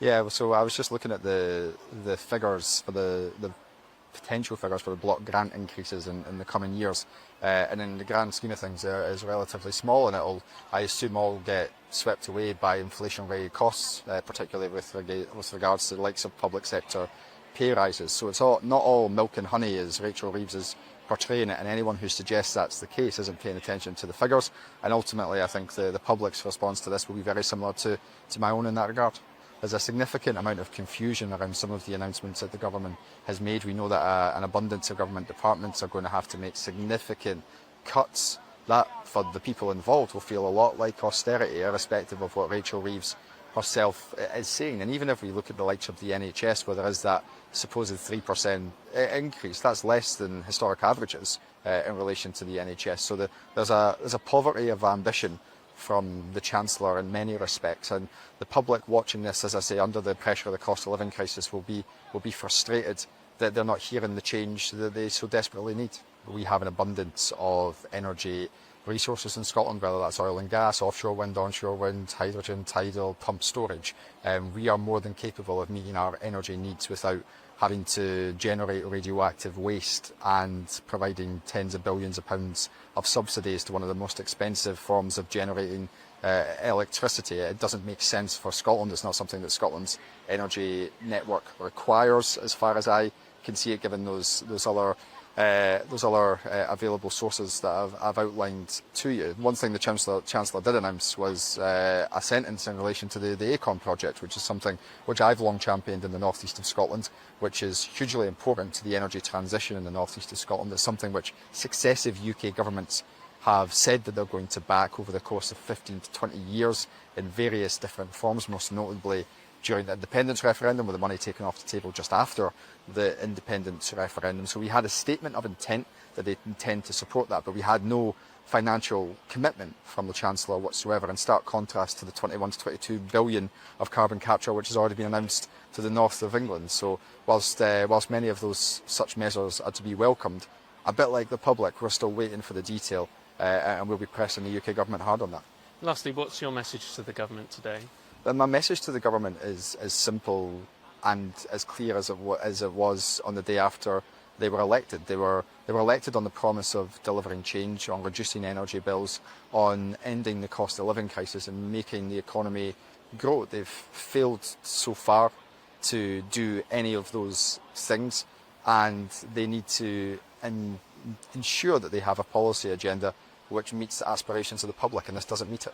Yeah, so I was just looking at the figures for the potential figures for the block grant increases in the coming years, and in the grand scheme of things, is relatively small, and it'll, I assume, all get swept away by inflationary costs, particularly with regards to the likes of public sector pay rises. So it's not all milk and honey, as Rachel Reeves is portraying it, and anyone who suggests that's the case isn't paying attention to the figures. And ultimately, I think the public's response to this will be very similar to my own in that regard. There's a significant amount of confusion around some of the announcements that the government has made. We know that an abundance of government departments are going to have to make significant cuts. That, for the people involved, will feel a lot like austerity, irrespective of what Rachel Reeves herself is saying. And even if we look at the likes of the NHS, where there is that supposed 3% increase, that's less than historic averages in relation to the NHS. So there's a poverty of ambition from the Chancellor in many respects, and the public watching this, as I say, under the pressure of the cost of living crisis, will be frustrated that they're not hearing the change that they so desperately need. We have an abundance of energy resources in Scotland, whether that's oil and gas, offshore wind, onshore wind, hydrogen, tidal, pump storage. We are more than capable of meeting our energy needs without having to generate radioactive waste and providing tens of billions of pounds of subsidies to one of the most expensive forms of generating electricity. It doesn't make sense for Scotland. It's not something that Scotland's energy network requires, as far as I can see it, given those other available sources that I've outlined to you. One thing the Chancellor did announce was a sentence in relation to the ACON project, which is something which I've long championed in the northeast of Scotland, which is hugely important to the energy transition in the northeast of Scotland. It's something which successive UK governments have said that they're going to back over the course of 15 to 20 years in various different forms, most notably during the independence referendum, with the money taken off the table just after the independence referendum. So we had a statement of intent that they intend to support that, but we had no financial commitment from the Chancellor whatsoever, in stark contrast to the 21 to 22 billion of carbon capture which has already been announced to the north of England. So whilst many of those such measures are to be welcomed, a bit like the public, we're still waiting for the detail, and we'll be pressing the UK government hard on that. Lastly, what's your message to the government today? My message to the government is as simple and as clear as it was on the day after they were elected. They were elected on the promise of delivering change, on reducing energy bills, on ending the cost of living crisis and making the economy grow. They've failed so far to do any of those things, and they need to ensure that they have a policy agenda which meets the aspirations of the public, and this doesn't meet it.